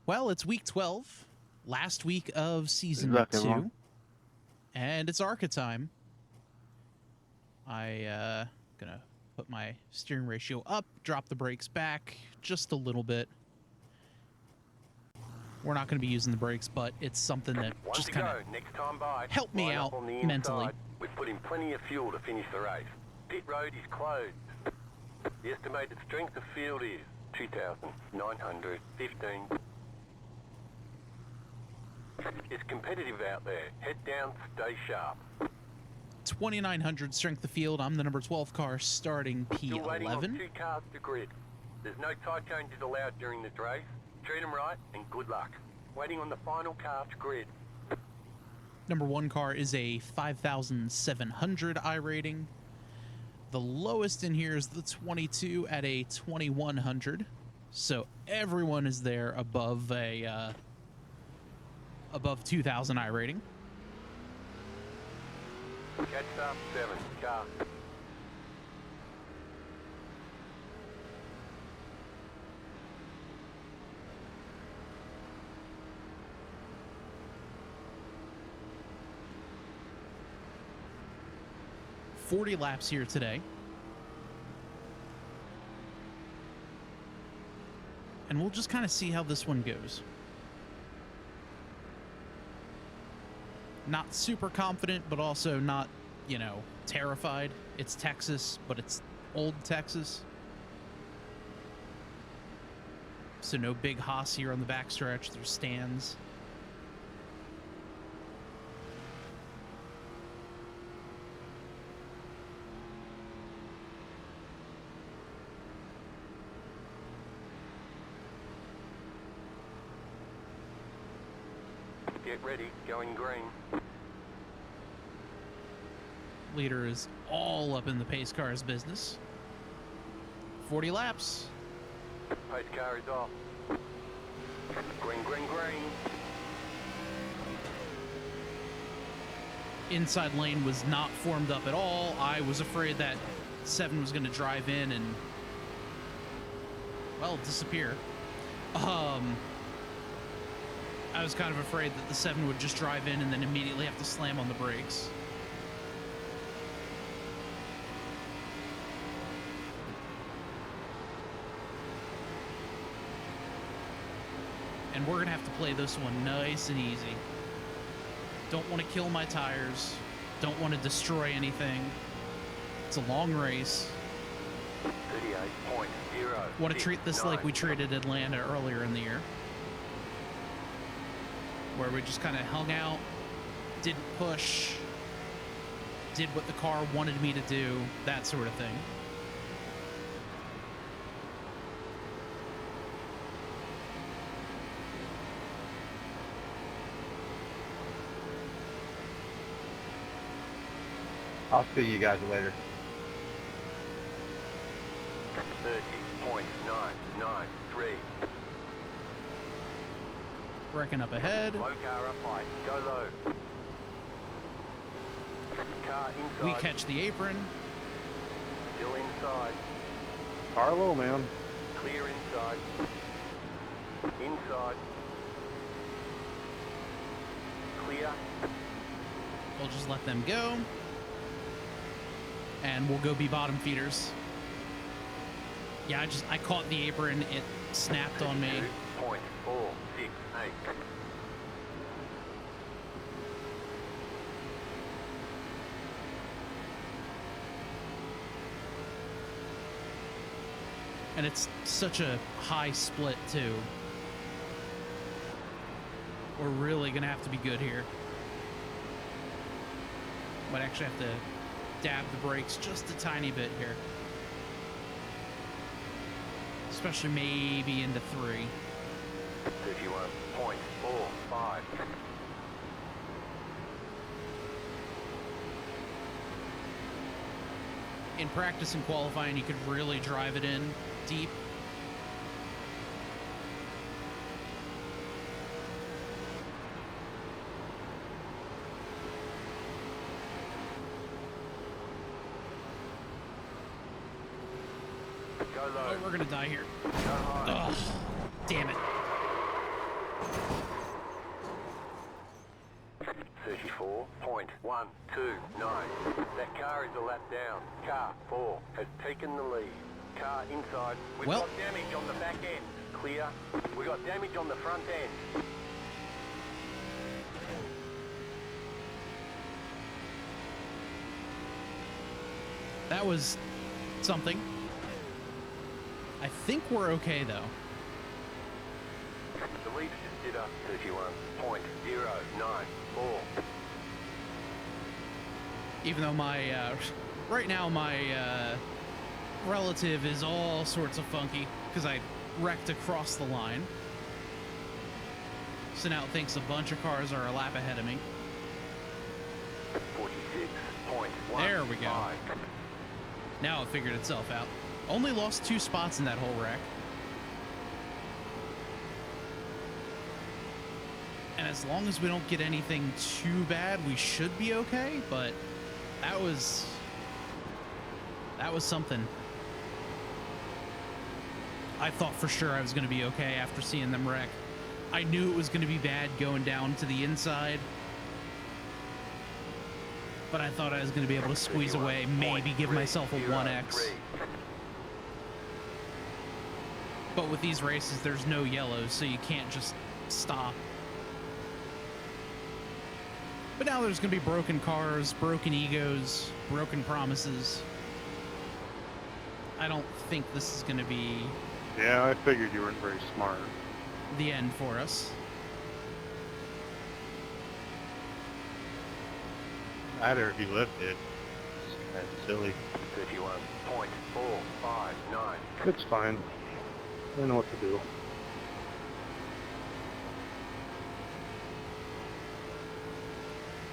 Well, it's week 12, last week of season 2, and it's ARCA time. Gonna put my steering ratio up, drop the brakes back just a little bit. We're not going to be using the brakes, but it's something that just kind of helped me out mentally. We've put in plenty of fuel to finish the race. Pit road is closed. The estimated strength of field is 2,915. It's competitive out there. Head down, stay sharp. 2,900 strength of field. I'm the number 12 car starting P11. Still waiting on 2 cars to grid. There's no tyre changes allowed during this race. Treat them right and good luck. Waiting on the final car to grid. Number 1 car is a 5,700 iRating. The lowest in here is the 22 at a 2,100. So everyone is there above a above 2,000 iRating. Catch up 7 car. $40 laps here today. And we'll just kind of see how this one goes. Not super confident, but also not, you know, terrified. It's Texas, but it's old Texas. So no big Haas here on the backstretch. There's stands. Get ready, going green. Leader is all up in the pace car's business. 40 laps. Pace car is off. Green, green, green. Inside lane was not formed up at all. I was afraid that 7 was going to drive in and, well, disappear. I was kind of afraid that the 7 would just drive in and then immediately have to slam on the brakes. And we're going to have to play this one nice and easy. Don't want to kill my tires. Don't want to destroy anything. It's a long race. 38.0. Want to treat this like we treated Atlanta earlier in the year, where we just kind of hung out, didn't push, did what the car wanted me to do, that sort of thing. I'll see you guys later. 30.993. Wrecking up ahead. Low car up high. Go low. Car inside. We catch the apron. Still inside. Car low, man. Clear inside. Inside. Clear. We'll just let them go. And we'll go be bottom feeders. Yeah, I caught the apron. It snapped on me. 2.468. And it's such a high split, too. We're really going to have to be good here. Might actually have to dab the brakes just a tiny bit here. Especially maybe into 3. 31.45. In practice and qualifying, you could really drive it in deep. Go low. Oh, we're gonna die here. Go high. Oh, damn it. 31.29. That car is a lap down. Car 4 has taken the lead. Car inside. We've got damage on the back end. Clear. We've got damage on the front end. That was something. I think we're okay, though. The leader just did a 31.094. Even though my, right now my relative is all sorts of funky because I wrecked across the line. So now it thinks a bunch of cars are a lap ahead of me. 46.1. There we go. Now it figured itself out. Only lost 2 spots in that whole wreck. And as long as we don't get anything too bad, we should be okay, but that was something. I thought for sure I was going to be okay after seeing them wreck. I knew it was going to be bad going down to the inside, but I thought I was going to be able to squeeze away, maybe give myself a 1x. But with these races, there's no yellows, so you can't just stop. But now there's going to be broken cars, broken egos, broken promises. I don't think this is going to be... Yeah, I figured you weren't very smart. ...the end for us. Either if you lived it. It's kind of silly. 31.459. It's fine. I don't know what to do.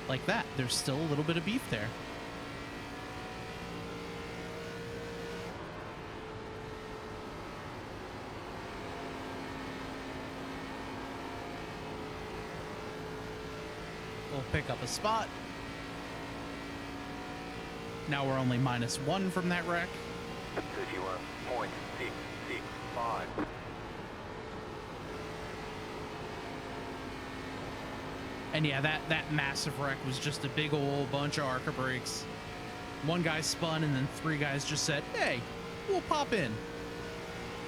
Like that. There's still a little bit of beef there. We'll pick up a spot. Now we're only -1 from that wreck. 31.665. And yeah, that massive wreck was just a big old bunch of ARCA brakes. One guy spun and then 3 guys just said, hey, we'll pop in.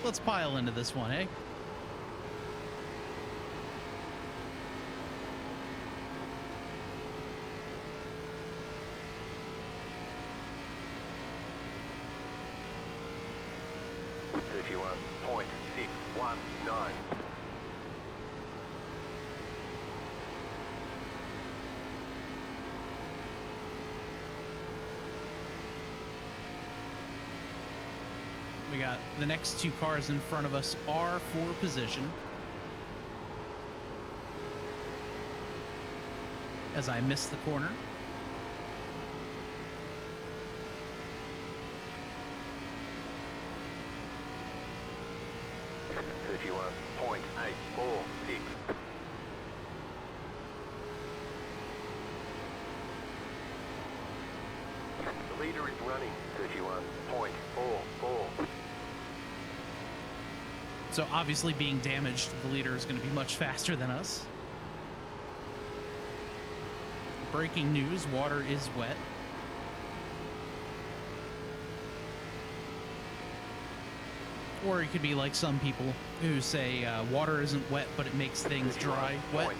Let's pile into this one, eh? We got the next 2 cars in front of us are for position. As I miss the corner. The leader is running 31.44. So obviously being damaged, the leader is going to be much faster than us. Breaking news, water is wet. Or it could be like some people who say water isn't wet, but it makes things dry wet.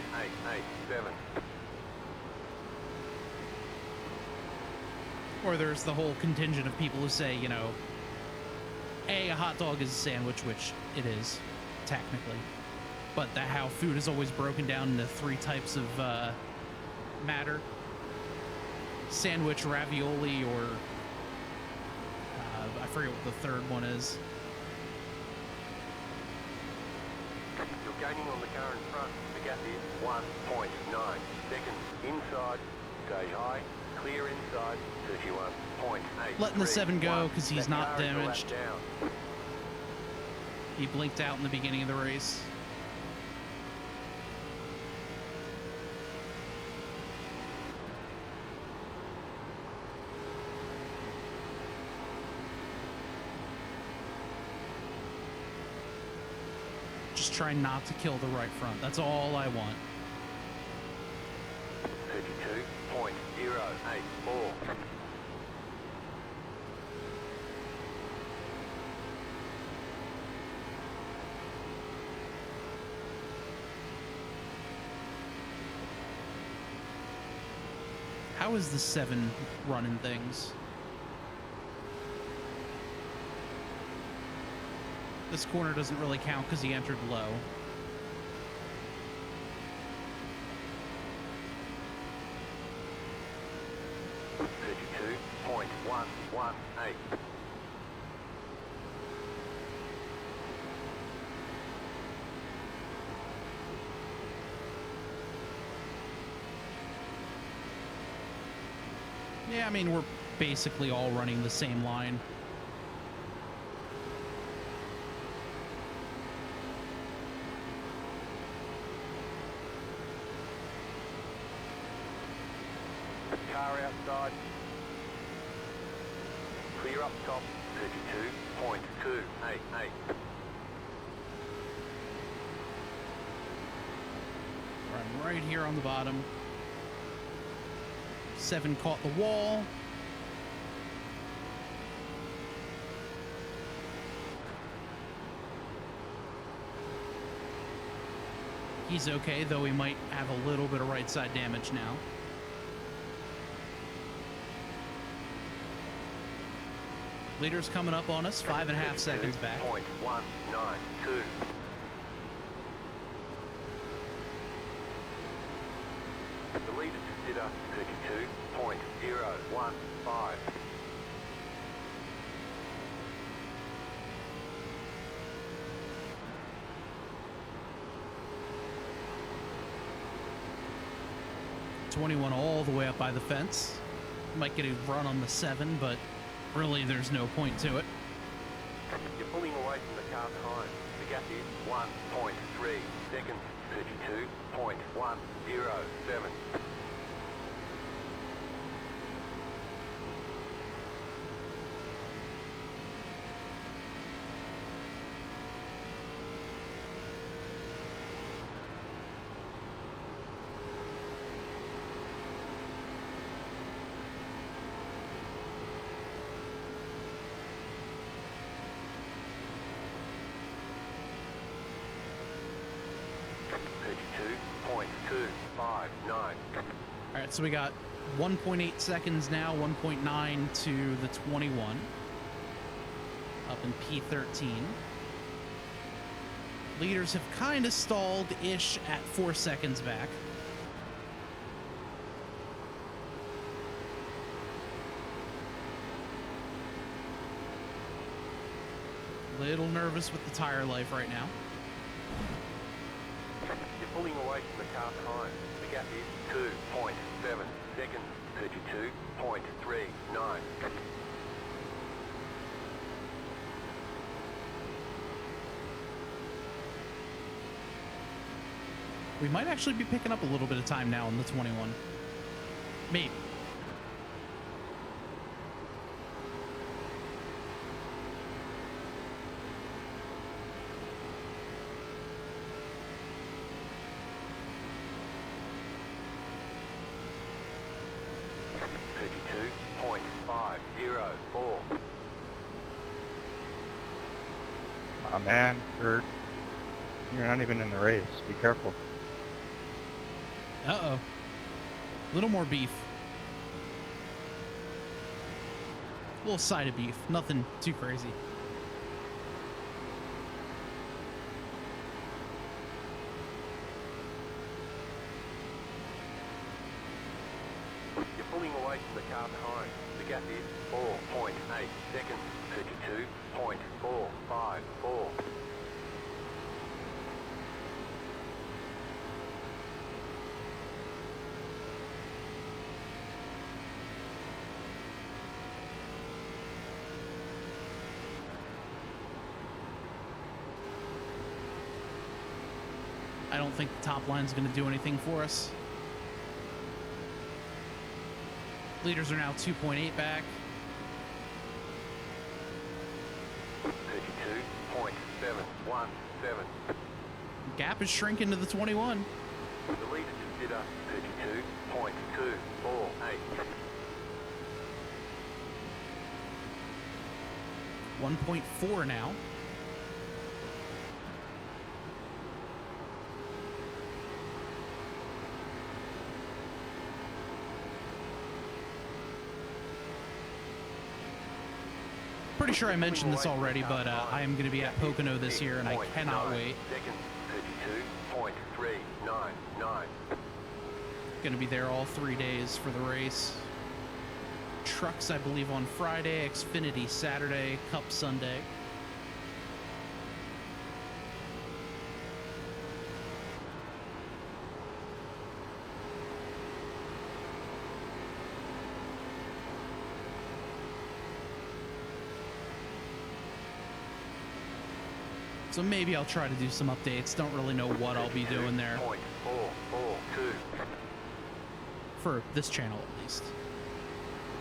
887. Or there's the whole contingent of people who say, you know, A, a hot dog is a sandwich, which it is, technically. But how food is always broken down into 3 types of matter. Sandwich, ravioli, or I forget what the third one is. You're gaining on the car in front. The gap is 1.9 seconds. Inside, stay high. Clear inside, 31.8. Letting the 7 go because he's not damaged. Down. He blinked out in the beginning of the race. Just try not to kill the right front. That's all I want. 32.0 How is the 7 running things? This corner doesn't really count because he entered low. Yeah, I mean, we're basically all running the same line. Car outside. Clear up top, 32.288. Run right here on the bottom. 7 caught the wall. He's okay, though he might have a little bit of right side damage now. Leader's coming up on us, 5.5 seconds back. 0.192. The leader to sitter, 32.015. All the way up by the fence. Might get a run on the 7, but really there's no point to it. You're pulling away from the car behind. The gap is 1.3 seconds, 32.107. All right, so we got 1.8 seconds now, 1.9 to the 21. Up in P13. Leaders have kind of stalled-ish at 4 seconds back. Little nervous with the tire life right now. You're pulling away from the car behind. The gap is 2.7 seconds, 32.39. We might actually be picking up a little bit of time now on the 21. Maybe. Oh man, you're not even in the race. Be careful. Uh-oh. A little more beef. A little side of beef. Nothing too crazy. You're pulling away from the car behind. The gap is 4.8 seconds, 32.454. I don't think the top line's going to do anything for us. Leaders are now 2.8 back. 32.717. Gap is shrinking to the 21. The leader to consider 32.248. 1.4 now. Pretty sure I mentioned this already, but I am going to be at Pocono this year, and I cannot wait. Second, 32.399. Going to be there all 3 days for the race. Trucks, I believe, on Friday, Xfinity Saturday, Cup Sunday. So maybe I'll try to do some updates. Don't really know what I'll be doing there. 32.442. For this channel, at least.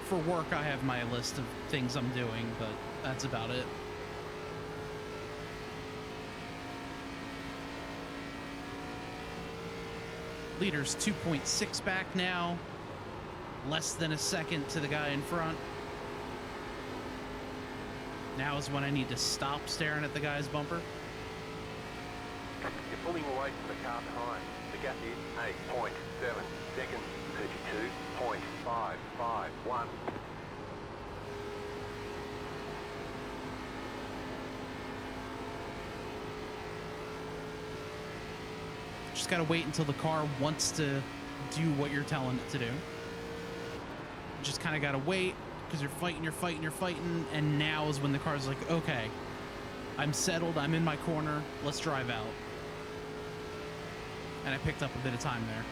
For work, I have my list of things I'm doing, but that's about it. Leader's 2.6 back now. Less than a second to the guy in front. Now is when I need to stop staring at the guy's bumper. You're pulling away from the car behind. The gap is 8.7 seconds. 32.551. Just gotta wait until the car wants to do what you're telling it to do. Just kind of gotta wait, because you're fighting, and now is when the car's like, okay, I'm settled, I'm in my corner, let's drive out. And I picked up a bit of time there.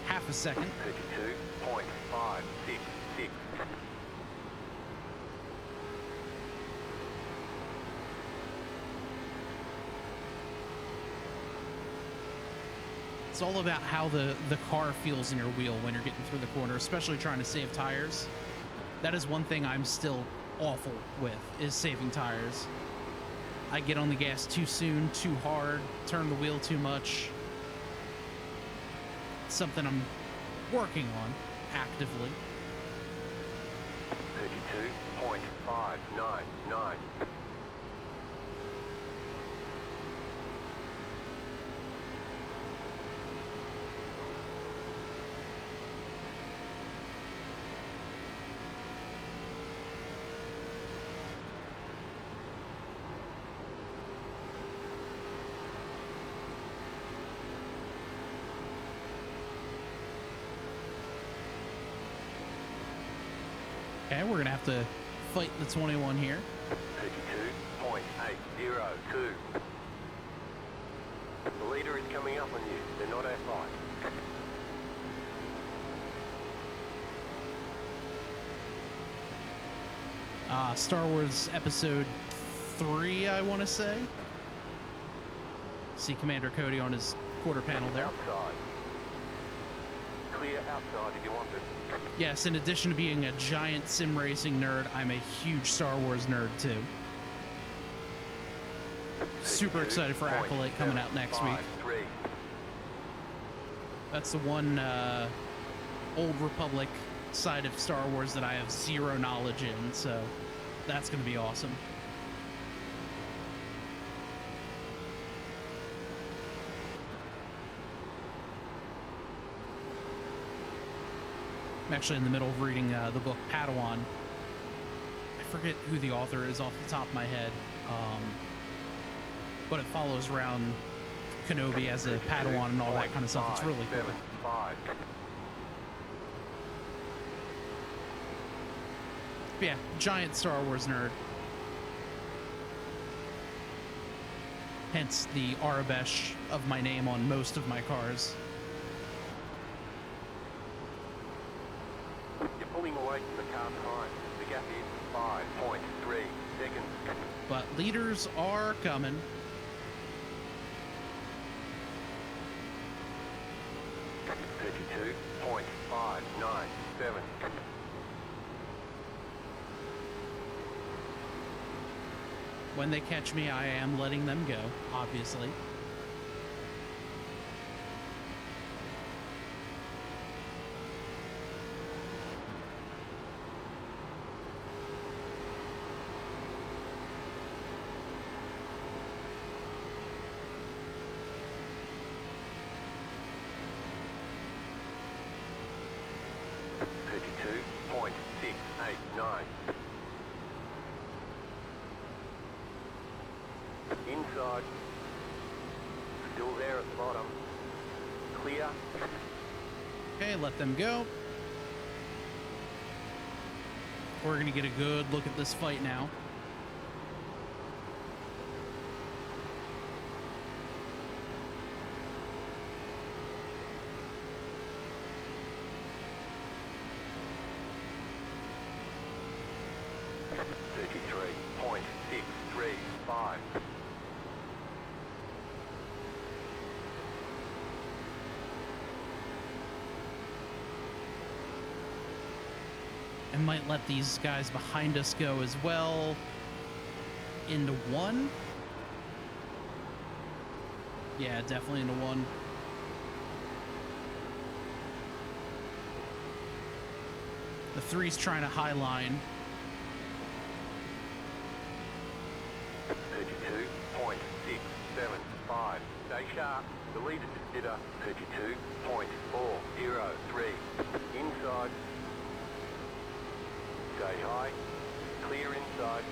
Half a second. 32.566. It's all about how the car feels in your wheel when you're getting through the corner, especially trying to save tires. That is one thing I'm still awful with, is saving tires. I get on the gas too soon, too hard, turn the wheel too much. It's something I'm working on actively. 32.599. Okay, we're gonna have to fight the 21 here. 32.802. The leader is coming up on you. They're not at fight. Star Wars Episode 3, I want to say. See Commander Cody on his quarter panel there. Outside. Clear outside if you want to. Yes, in addition to being a giant sim racing nerd, I'm a huge Star Wars nerd too. Super excited for Acolyte coming out next week. That's the one Old Republic side of Star Wars that I have zero knowledge in, so that's going to be awesome. I'm actually in the middle of reading the book Padawan. I forget who the author is off the top of my head, but it follows around Kenobi as a Padawan and all that kind of stuff. It's really cool. But yeah, giant Star Wars nerd. Hence the Arabesh of my name on most of my cars. You're pulling away from the car behind. The gap is 5.3 seconds. But leaders are coming. .597. When they catch me, I am letting them go, obviously. inside. Still there at the bottom. Clear. Okay, let them go. We're going to get a good look at this fight now. And might let these guys behind us go as well. Into one. Yeah, definitely into one. The three's trying to high line. 32.675. Stay sharp. The leader just did a 32.403. Inside. Stay high. Clear inside.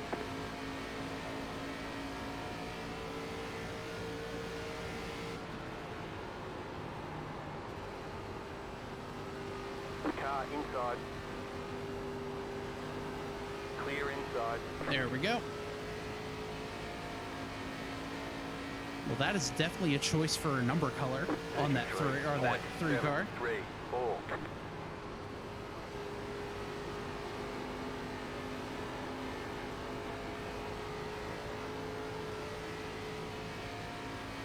Car inside. Clear inside. There we go. Well, that is definitely a choice for a number color on that three car. 3, 4.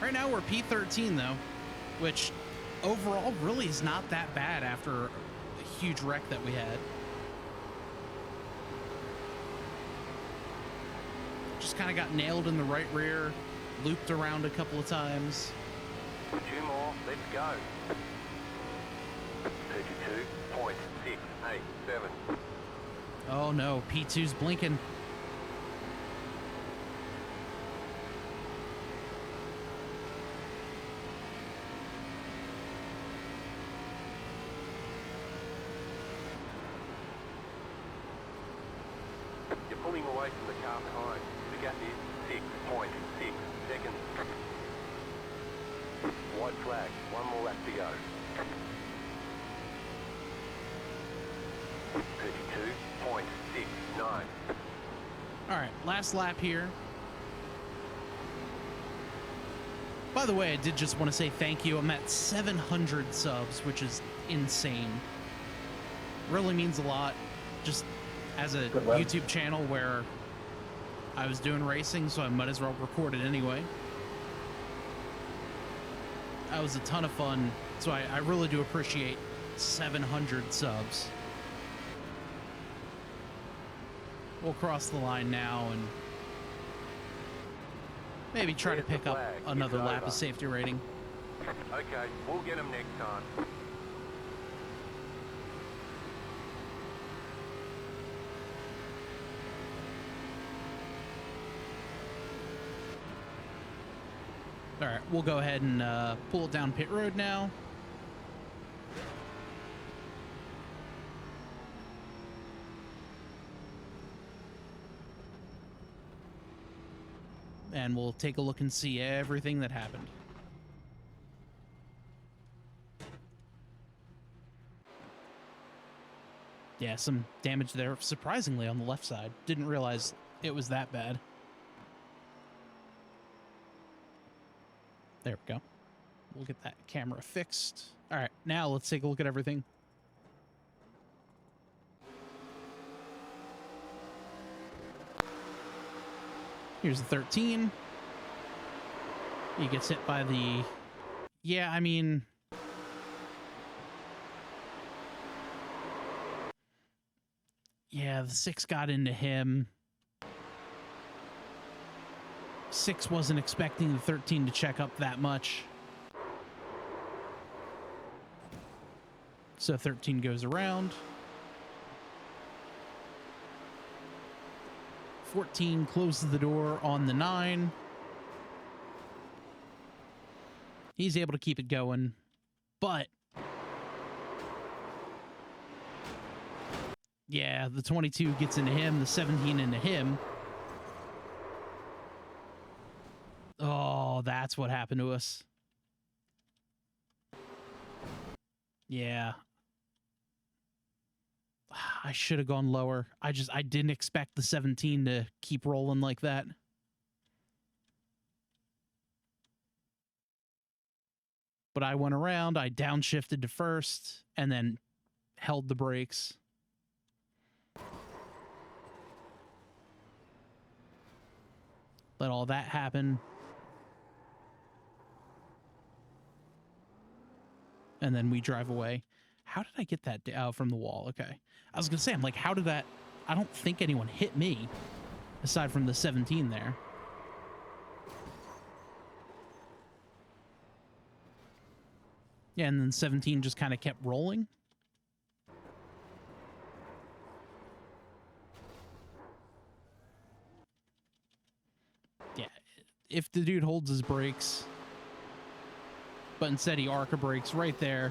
Right now we're P13 though, which overall really is not that bad after a huge wreck that we had. Just kind of got nailed in the right rear, looped around a couple of times. 2 more, let's go. 32.687. Oh no, P2's blinking. You're pulling away from the car behind. The gap is 6.6 seconds. White flag, 1 more lap to go. 32.69. All right, last lap here. By the way, I did just want to say thank you. I'm at 700 subs, which is insane. Really means a lot. Just as a YouTube channel where I was doing racing, so I might as well record it anyway. That was a ton of fun, so I really do appreciate 700 subs. We'll cross the line now and maybe try to pick up another lap of safety rating. Okay, we'll get them next time. All right, we'll go ahead and pull it down pit road now. And we'll take a look and see everything that happened. Yeah, some damage there, surprisingly, on the left side. Didn't realize it was that bad. There we go. We'll get that camera fixed. All right, now let's take a look at everything. Here's the 13. He gets hit by the... Yeah, I mean... Yeah, the 6 got into him. 6 wasn't expecting the 13 to check up that much. So 13 goes around. 14 closes the door on the 9. He's able to keep it going, but yeah, the 22 gets into him, the 17 into him. Oh, that's what happened to us. Yeah. I should have gone lower. I didn't expect the 17 to keep rolling like that. But I went around, I downshifted to first, and then held the brakes. Let all that happen. And then we drive away. How did I get that out from the wall? Okay. I was going to say, I'm like, how did that... I don't think anyone hit me, aside from the 17 there. Yeah, and then 17 just kind of kept rolling. Yeah, if the dude holds his brakes, but instead he ARCA brakes right there.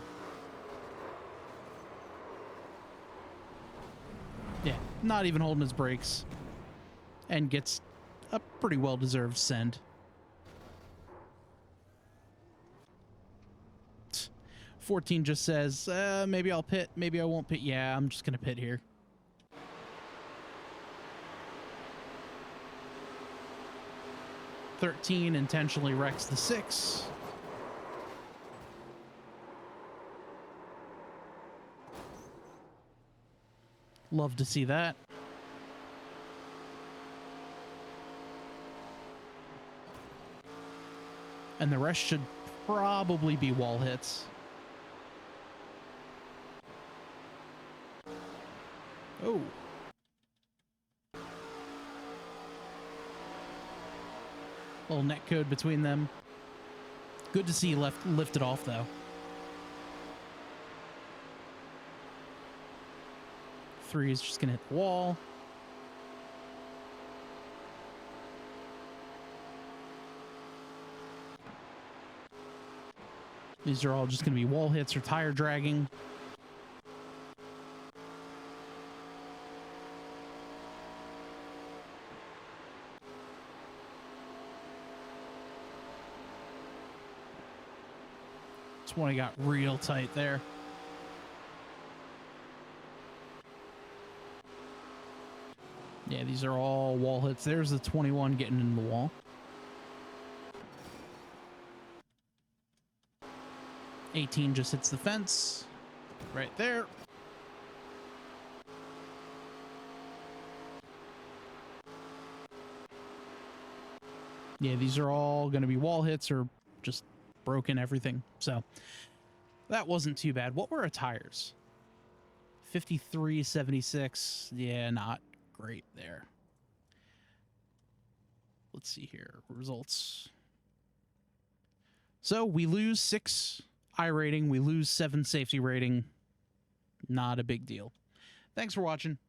Yeah, not even holding his brakes, and gets a pretty well-deserved send. 14 just says, maybe I'll pit, maybe I won't pit. Yeah, I'm just going to pit here. "13 intentionally wrecks the 6. Love to see that. And the rest should probably be wall hits. Oh. Little net code between them. Good to see you lifted off, though. 3 is just going to hit the wall. These are all just going to be wall hits or tire dragging. This one got real tight there. Yeah, these are all wall hits. There's the 21 getting in the wall. "18 just hits the fence. Right there. Yeah, these are all going to be wall hits or just broken everything. So that wasn't too bad. What were our tires? 53.76. Yeah, not great there. Let's see here. Results. So we lose 6 iRating. We lose 7 safety rating. Not a big deal. Thanks for watching.